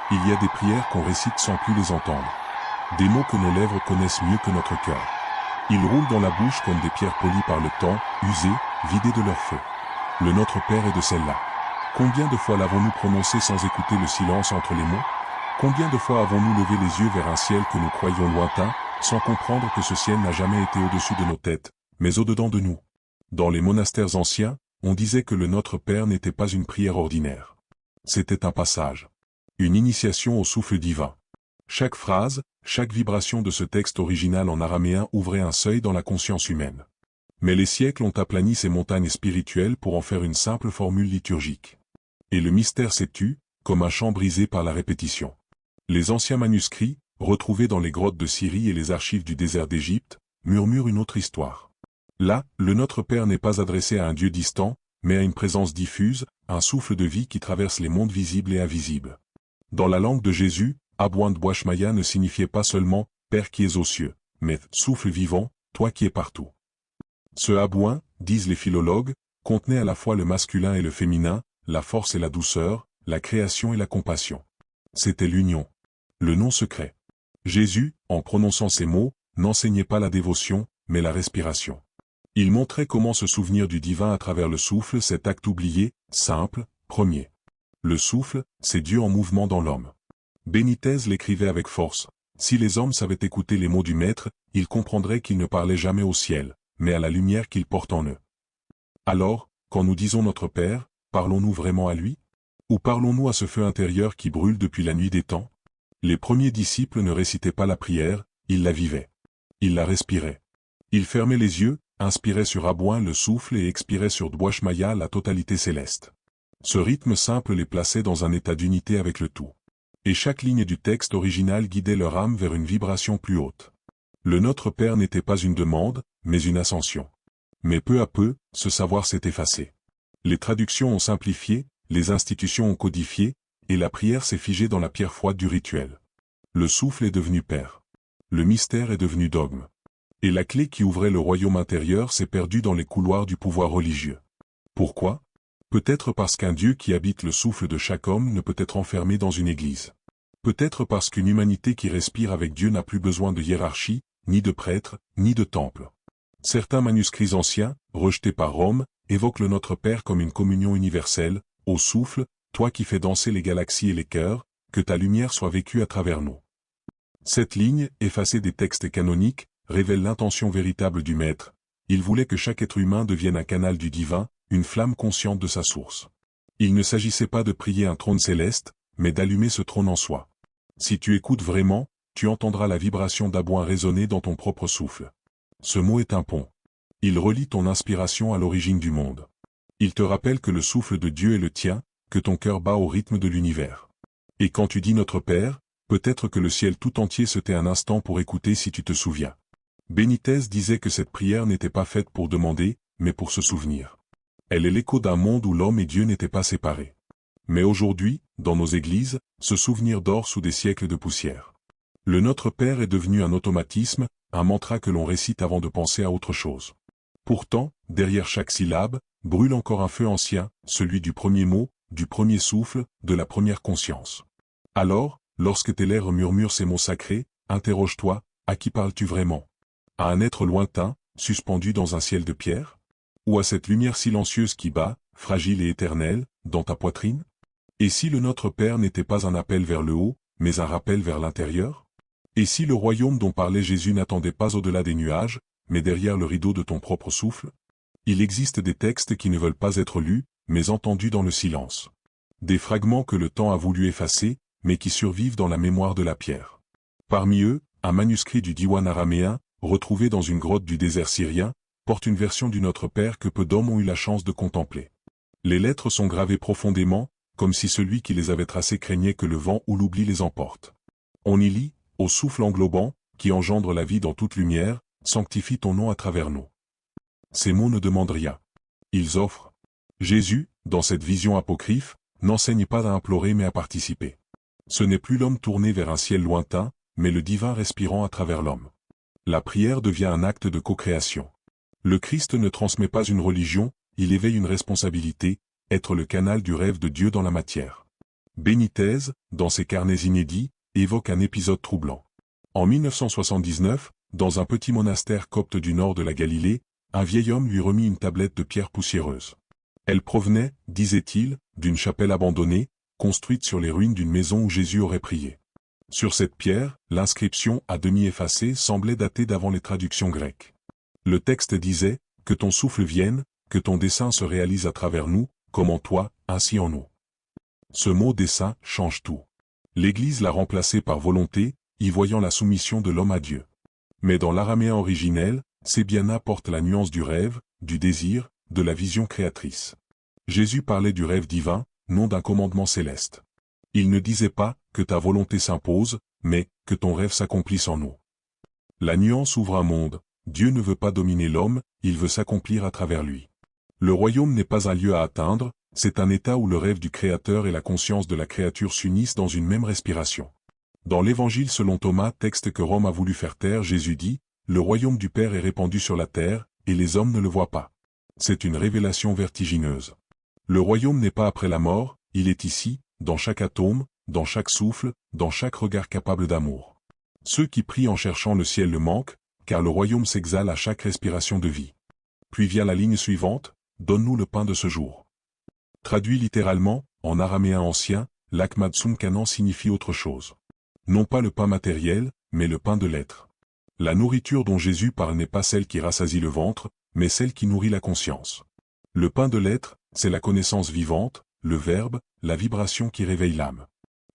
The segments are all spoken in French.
Il y a des prières qu'on récite sans plus les entendre. Des mots que nos lèvres connaissent mieux que notre cœur. Ils roulent dans la bouche comme des pierres polies par le temps, usées, vidées de leur feu. Le Notre Père est de celle-là. Combien de fois l'avons-nous prononcé sans écouter le silence entre les mots? Combien de fois avons-nous levé les yeux vers un ciel que nous croyions lointain, sans comprendre que ce ciel n'a jamais été au-dessus de nos têtes, mais au-dedans de nous? Dans les monastères anciens, on disait que le Notre Père n'était pas une prière ordinaire. C'était un passage. Une initiation au souffle divin. Chaque phrase, chaque vibration de ce texte original en araméen ouvrait un seuil dans la conscience humaine. Mais les siècles ont aplani ces montagnes spirituelles pour en faire une simple formule liturgique. Et le mystère s'est tu, comme un chant brisé par la répétition. Les anciens manuscrits, retrouvés dans les grottes de Syrie et les archives du désert d'Égypte, murmurent une autre histoire. Là, le Notre Père n'est pas adressé à un Dieu distant, mais à une présence diffuse, un souffle de vie qui traverse les mondes visibles et invisibles. Dans la langue de Jésus, Abouin de Boishmaya ne signifiait pas seulement « Père qui es aux cieux », mais « souffle vivant, toi qui es partout ». Ce Abouin, disent les philologues, contenait à la fois le masculin et le féminin, la force et la douceur, la création et la compassion. C'était l'union. Le nom secret. Jésus, en prononçant ces mots, n'enseignait pas la dévotion, mais la respiration. Il montrait comment se souvenir du divin à travers le souffle, cet acte oublié, simple, premier. Le souffle, c'est Dieu en mouvement dans l'homme. Benitez l'écrivait avec force. Si les hommes savaient écouter les mots du Maître, ils comprendraient qu'il ne parlait jamais au ciel, mais à la lumière qu'il porte en eux. Alors, quand nous disons notre Père, parlons-nous vraiment à lui? Ou parlons-nous à ce feu intérieur qui brûle depuis la nuit des temps? Les premiers disciples ne récitaient pas la prière, ils la vivaient. Ils la respiraient. Ils fermaient les yeux, inspiraient sur Abouin le souffle et expiraient sur Dwashmaya la totalité céleste. Ce rythme simple les plaçait dans un état d'unité avec le tout. Et chaque ligne du texte original guidait leur âme vers une vibration plus haute. Le Notre Père n'était pas une demande, mais une ascension. Mais peu à peu, ce savoir s'est effacé. Les traductions ont simplifié, les institutions ont codifié, et la prière s'est figée dans la pierre froide du rituel. Le souffle est devenu Père. Le mystère est devenu dogme. Et la clé qui ouvrait le royaume intérieur s'est perdue dans les couloirs du pouvoir religieux. Pourquoi? Peut-être parce qu'un Dieu qui habite le souffle de chaque homme ne peut être enfermé dans une église. Peut-être parce qu'une humanité qui respire avec Dieu n'a plus besoin de hiérarchie, ni de prêtres, ni de temple. Certains manuscrits anciens, rejetés par Rome, évoquent le Notre Père comme une communion universelle, au souffle, toi qui fais danser les galaxies et les cœurs, que ta lumière soit vécue à travers nous. Cette ligne, effacée des textes canoniques, révèle l'intention véritable du Maître. Il voulait que chaque être humain devienne un canal du divin, une flamme consciente de sa source. Il ne s'agissait pas de prier un trône céleste, mais d'allumer ce trône en soi. Si tu écoutes vraiment, tu entendras la vibration d'Abouin résonner dans ton propre souffle. Ce mot est un pont. Il relie ton inspiration à l'origine du monde. Il te rappelle que le souffle de Dieu est le tien, que ton cœur bat au rythme de l'univers. Et quand tu dis Notre Père, peut-être que le ciel tout entier se tait un instant pour écouter si tu te souviens. Benitez disait que cette prière n'était pas faite pour demander, mais pour se souvenir. Elle est l'écho d'un monde où l'homme et Dieu n'étaient pas séparés. Mais aujourd'hui, dans nos églises, ce souvenir dort sous des siècles de poussière. Le Notre Père est devenu un automatisme, un mantra que l'on récite avant de penser à autre chose. Pourtant, derrière chaque syllabe, brûle encore un feu ancien, celui du premier mot, du premier souffle, de la première conscience. Alors, lorsque tes lèvres murmurent ces mots sacrés, interroge-toi, à qui parles-tu vraiment? À un être lointain, suspendu dans un ciel de pierre? Ou à cette lumière silencieuse qui bat, fragile et éternelle, dans ta poitrine? Et si le Notre Père n'était pas un appel vers le haut, mais un rappel vers l'intérieur? Et si le royaume dont parlait Jésus n'attendait pas au-delà des nuages, mais derrière le rideau de ton propre souffle? Il existe des textes qui ne veulent pas être lus, mais entendus dans le silence. Des fragments que le temps a voulu effacer, mais qui survivent dans la mémoire de la pierre. Parmi eux, un manuscrit du diwan araméen, retrouvé dans une grotte du désert syrien, porte une version du Notre Père que peu d'hommes ont eu la chance de contempler. Les lettres sont gravées profondément, comme si celui qui les avait tracées craignait que le vent ou l'oubli les emporte. On y lit, au souffle englobant, qui engendre la vie dans toute lumière, sanctifie ton nom à travers nous. Ces mots ne demandent rien. Ils offrent. Jésus, dans cette vision apocryphe, n'enseigne pas à implorer mais à participer. Ce n'est plus l'homme tourné vers un ciel lointain, mais le divin respirant à travers l'homme. La prière devient un acte de co-création. Le Christ ne transmet pas une religion, il éveille une responsabilité, être le canal du rêve de Dieu dans la matière. Benitez, dans ses carnets inédits, évoque un épisode troublant. En 1979, dans un petit monastère copte du nord de la Galilée, un vieil homme lui remit une tablette de pierre poussiéreuse. Elle provenait, disait-il, d'une chapelle abandonnée, construite sur les ruines d'une maison où Jésus aurait prié. Sur cette pierre, l'inscription, à demi effacée, semblait dater d'avant les traductions grecques. Le texte disait « Que ton souffle vienne, que ton dessein se réalise à travers nous, comme en toi, ainsi en nous ». Ce mot « dessein » change tout. L'Église l'a remplacé par volonté, y voyant la soumission de l'homme à Dieu. Mais dans l'araméen originel, Sébiana porte la nuance du rêve, du désir, de la vision créatrice. Jésus parlait du rêve divin, non d'un commandement céleste. Il ne disait pas « que ta volonté s'impose », mais « que ton rêve s'accomplisse en nous ». La nuance ouvre un monde. Dieu ne veut pas dominer l'homme, il veut s'accomplir à travers lui. Le royaume n'est pas un lieu à atteindre, c'est un état où le rêve du Créateur et la conscience de la créature s'unissent dans une même respiration. Dans l'Évangile selon Thomas, texte que Rome a voulu faire taire, Jésus dit « Le royaume du Père est répandu sur la terre, et les hommes ne le voient pas ». C'est une révélation vertigineuse. Le royaume n'est pas après la mort, il est ici, dans chaque atome, dans chaque souffle, dans chaque regard capable d'amour. Ceux qui prient en cherchant le ciel le manquent, car le royaume s'exhale à chaque respiration de vie. Puis vient la ligne suivante, « Donne-nous le pain de ce jour ». Traduit littéralement, en araméen ancien, l'akmatsum kanan signifie autre chose. Non pas le pain matériel, mais le pain de l'être. La nourriture dont Jésus parle n'est pas celle qui rassasie le ventre, mais celle qui nourrit la conscience. Le pain de l'être, c'est la connaissance vivante, le verbe, la vibration qui réveille l'âme.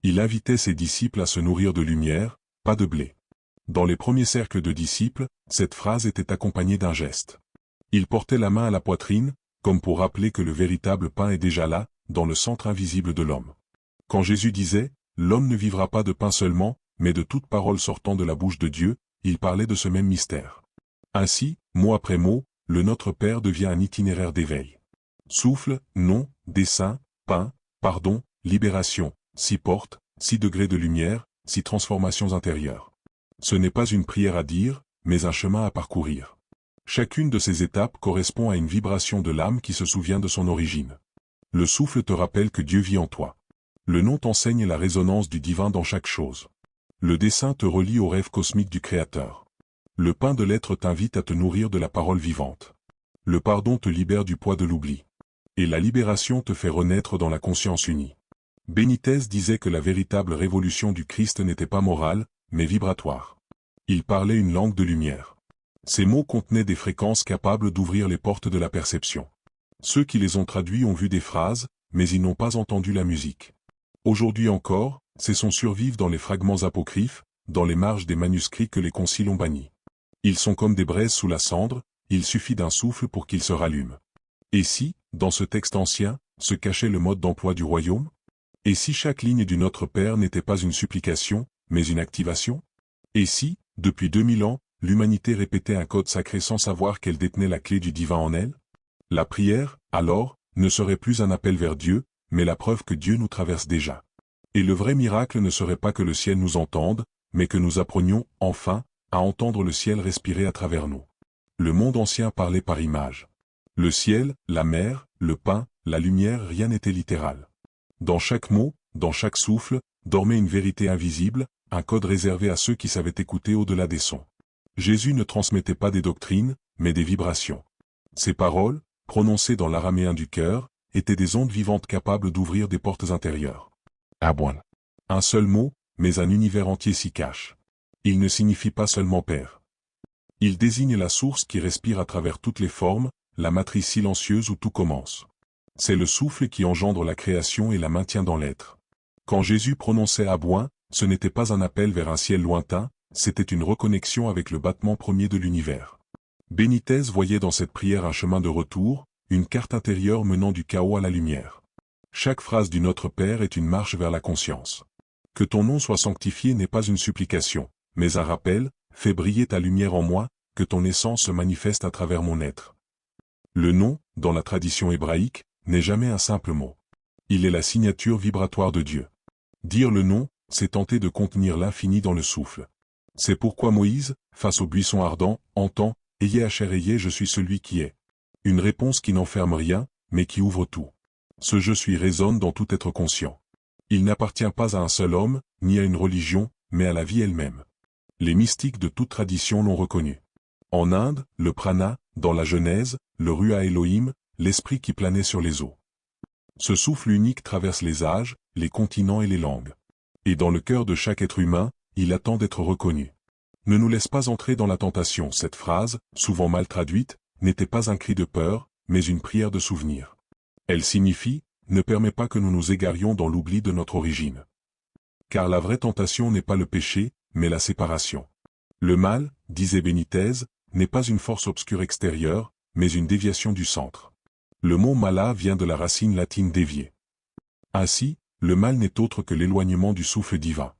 Il invitait ses disciples à se nourrir de lumière, pas de blé. Dans les premiers cercles de disciples, cette phrase était accompagnée d'un geste. Il portait la main à la poitrine, comme pour rappeler que le véritable pain est déjà là, dans le centre invisible de l'homme. Quand Jésus disait « L'homme ne vivra pas de pain seulement, mais de toute parole sortant de la bouche de Dieu », il parlait de ce même mystère. Ainsi, mot après mot, le Notre Père devient un itinéraire d'éveil. Souffle, nom, dessein, pain, pardon, libération, 6 portes, 6 degrés de lumière, 6 transformations intérieures. Ce n'est pas une prière à dire, mais un chemin à parcourir. Chacune de ces étapes correspond à une vibration de l'âme qui se souvient de son origine. Le souffle te rappelle que Dieu vit en toi. Le nom t'enseigne la résonance du divin dans chaque chose. Le dessein te relie au rêve cosmique du Créateur. Le pain de l'être t'invite à te nourrir de la parole vivante. Le pardon te libère du poids de l'oubli. Et la libération te fait renaître dans la conscience unie. Benitez disait que la véritable révolution du Christ n'était pas morale, mais vibratoire. Il parlait une langue de lumière. Ces mots contenaient des fréquences capables d'ouvrir les portes de la perception. Ceux qui les ont traduits ont vu des phrases, mais ils n'ont pas entendu la musique. Aujourd'hui encore, ces sons survivent dans les fragments apocryphes, dans les marges des manuscrits que les conciles ont bannis. Ils sont comme des braises sous la cendre, il suffit d'un souffle pour qu'ils se rallument. Et si, dans ce texte ancien, se cachait le mode d'emploi du royaume? Et si chaque ligne du Notre Père n'était pas une supplication, mais une activation? Et si, depuis 2000 ans, l'humanité répétait un code sacré sans savoir qu'elle détenait la clé du divin en elle? La prière, alors, ne serait plus un appel vers Dieu, mais la preuve que Dieu nous traverse déjà. Et le vrai miracle ne serait pas que le ciel nous entende, mais que nous apprenions, enfin, à entendre le ciel respirer à travers nous. Le monde ancien parlait par image. Le ciel, la mer, le pain, la lumière, rien n'était littéral. Dans chaque mot, dans chaque souffle, dormait une vérité invisible, un code réservé à ceux qui savaient écouter au-delà des sons. Jésus ne transmettait pas des doctrines, mais des vibrations. Ses paroles, prononcées dans l'araméen du cœur, étaient des ondes vivantes capables d'ouvrir des portes intérieures. Abouan. Un seul mot, mais un univers entier s'y cache. Il ne signifie pas seulement Père. Il désigne la source qui respire à travers toutes les formes, la matrice silencieuse où tout commence. C'est le souffle qui engendre la création et la maintient dans l'être. Quand Jésus prononçait Abouan, ce n'était pas un appel vers un ciel lointain, c'était une reconnexion avec le battement premier de l'univers. Benitez voyait dans cette prière un chemin de retour, une carte intérieure menant du chaos à la lumière. Chaque phrase du Notre Père est une marche vers la conscience. Que ton nom soit sanctifié n'est pas une supplication, mais un rappel, fais briller ta lumière en moi, que ton essence se manifeste à travers mon être. Le nom, dans la tradition hébraïque, n'est jamais un simple mot. Il est la signature vibratoire de Dieu. Dire le nom, c'est tenter de contenir l'infini dans le souffle. C'est pourquoi Moïse, face au buisson ardent, entend « Ayez Asher Ayez, je suis celui qui est ». Une réponse qui n'enferme rien, mais qui ouvre tout. Ce « je suis » résonne dans tout être conscient. Il n'appartient pas à un seul homme, ni à une religion, mais à la vie elle-même. Les mystiques de toute tradition l'ont reconnu. En Inde, le prana, dans la Genèse, le Ruach Elohim, l'esprit qui planait sur les eaux. Ce souffle unique traverse les âges, les continents et les langues. Et dans le cœur de chaque être humain, il attend d'être reconnu. Ne nous laisse pas entrer dans la tentation. Cette phrase, souvent mal traduite, n'était pas un cri de peur, mais une prière de souvenir. Elle signifie, ne permet pas que nous nous égarions dans l'oubli de notre origine. Car la vraie tentation n'est pas le péché, mais la séparation. Le mal, disait Benitez, n'est pas une force obscure extérieure, mais une déviation du centre. Le mot mala vient de la racine latine dévier. Ainsi, le mal n'est autre que l'éloignement du souffle divin.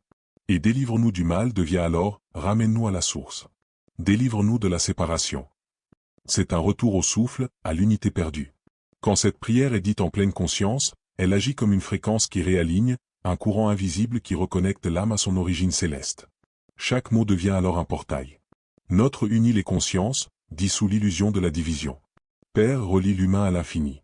Et délivre-nous du mal devient alors, ramène-nous à la source. Délivre-nous de la séparation. C'est un retour au souffle, à l'unité perdue. Quand cette prière est dite en pleine conscience, elle agit comme une fréquence qui réaligne, un courant invisible qui reconnecte l'âme à son origine céleste. Chaque mot devient alors un portail. Notre unit les consciences, dissout l'illusion de la division. Père relie l'humain à l'infini.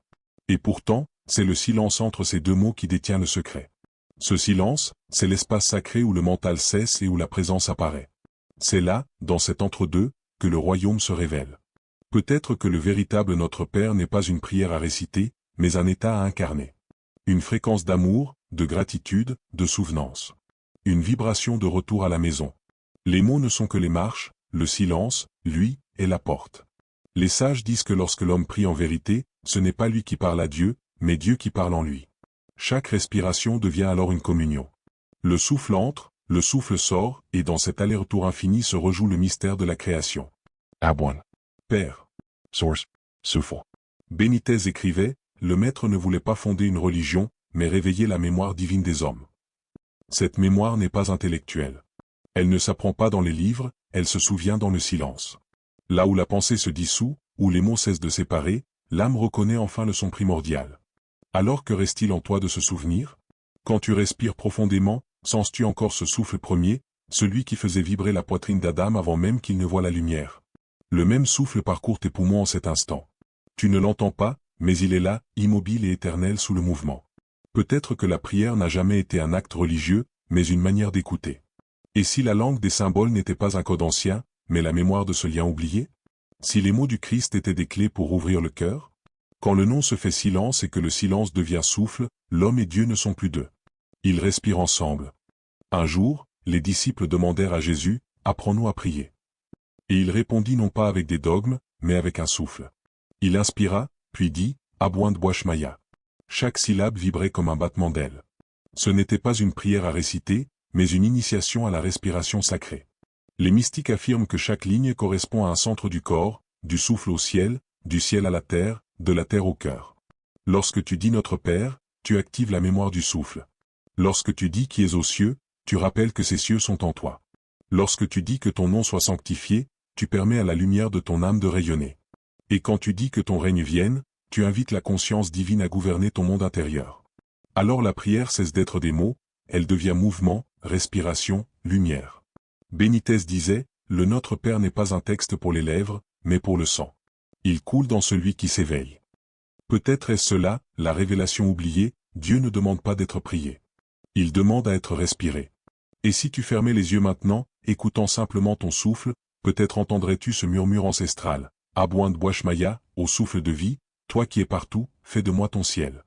Et pourtant, c'est le silence entre ces deux mots qui détient le secret. Ce silence, c'est l'espace sacré où le mental cesse et où la présence apparaît. C'est là, dans cet entre-deux, que le royaume se révèle. Peut-être que le véritable Notre Père n'est pas une prière à réciter, mais un état à incarner. Une fréquence d'amour, de gratitude, de souvenance. Une vibration de retour à la maison. Les mots ne sont que les marches, le silence, lui, est la porte. Les sages disent que lorsque l'homme prie en vérité, ce n'est pas lui qui parle à Dieu, mais Dieu qui parle en lui. Chaque respiration devient alors une communion. Le souffle entre, le souffle sort, et dans cet aller-retour infini se rejoue le mystère de la création. Abwan. Père. Source. Souffle. Benitez écrivait, le maître ne voulait pas fonder une religion, mais réveiller la mémoire divine des hommes. Cette mémoire n'est pas intellectuelle. Elle ne s'apprend pas dans les livres, elle se souvient dans le silence. Là où la pensée se dissout, où les mots cessent de séparer, l'âme reconnaît enfin le son primordial. Alors que reste-t-il en toi de ce souvenir? Quand tu respires profondément, sens-tu encore ce souffle premier, celui qui faisait vibrer la poitrine d'Adam avant même qu'il ne voie la lumière? Le même souffle parcourt tes poumons en cet instant. Tu ne l'entends pas, mais il est là, immobile et éternel sous le mouvement. Peut-être que la prière n'a jamais été un acte religieux, mais une manière d'écouter. Et si la langue des symboles n'était pas un code ancien, mais la mémoire de ce lien oublié? Si les mots du Christ étaient des clés pour ouvrir le cœur? Quand le nom se fait silence et que le silence devient souffle, l'homme et Dieu ne sont plus deux. Ils respirent ensemble. Un jour, les disciples demandèrent à Jésus, « Apprends-nous à prier. » Et il répondit non pas avec des dogmes, mais avec un souffle. Il inspira, puis dit, « Abouin de Boishmaya. » Chaque syllabe vibrait comme un battement d'ailes. Ce n'était pas une prière à réciter, mais une initiation à la respiration sacrée. Les mystiques affirment que chaque ligne correspond à un centre du corps, du souffle au ciel, du ciel à la terre, de la terre au cœur. Lorsque tu dis Notre Père, tu actives la mémoire du souffle. Lorsque tu dis qui es aux cieux, tu rappelles que ces cieux sont en toi. Lorsque tu dis que ton nom soit sanctifié, tu permets à la lumière de ton âme de rayonner. Et quand tu dis que ton règne vienne, tu invites la conscience divine à gouverner ton monde intérieur. Alors la prière cesse d'être des mots, elle devient mouvement, respiration, lumière. Benitez disait, le Notre Père n'est pas un texte pour les lèvres, mais pour le sang. Il coule dans celui qui s'éveille. Peut-être est-ce cela, la révélation oubliée, Dieu ne demande pas d'être prié. Il demande à être respiré. Et si tu fermais les yeux maintenant, écoutant simplement ton souffle, peut-être entendrais-tu ce murmure ancestral. Abouin de Boishmaya, au souffle de vie, toi qui es partout, fais de moi ton ciel.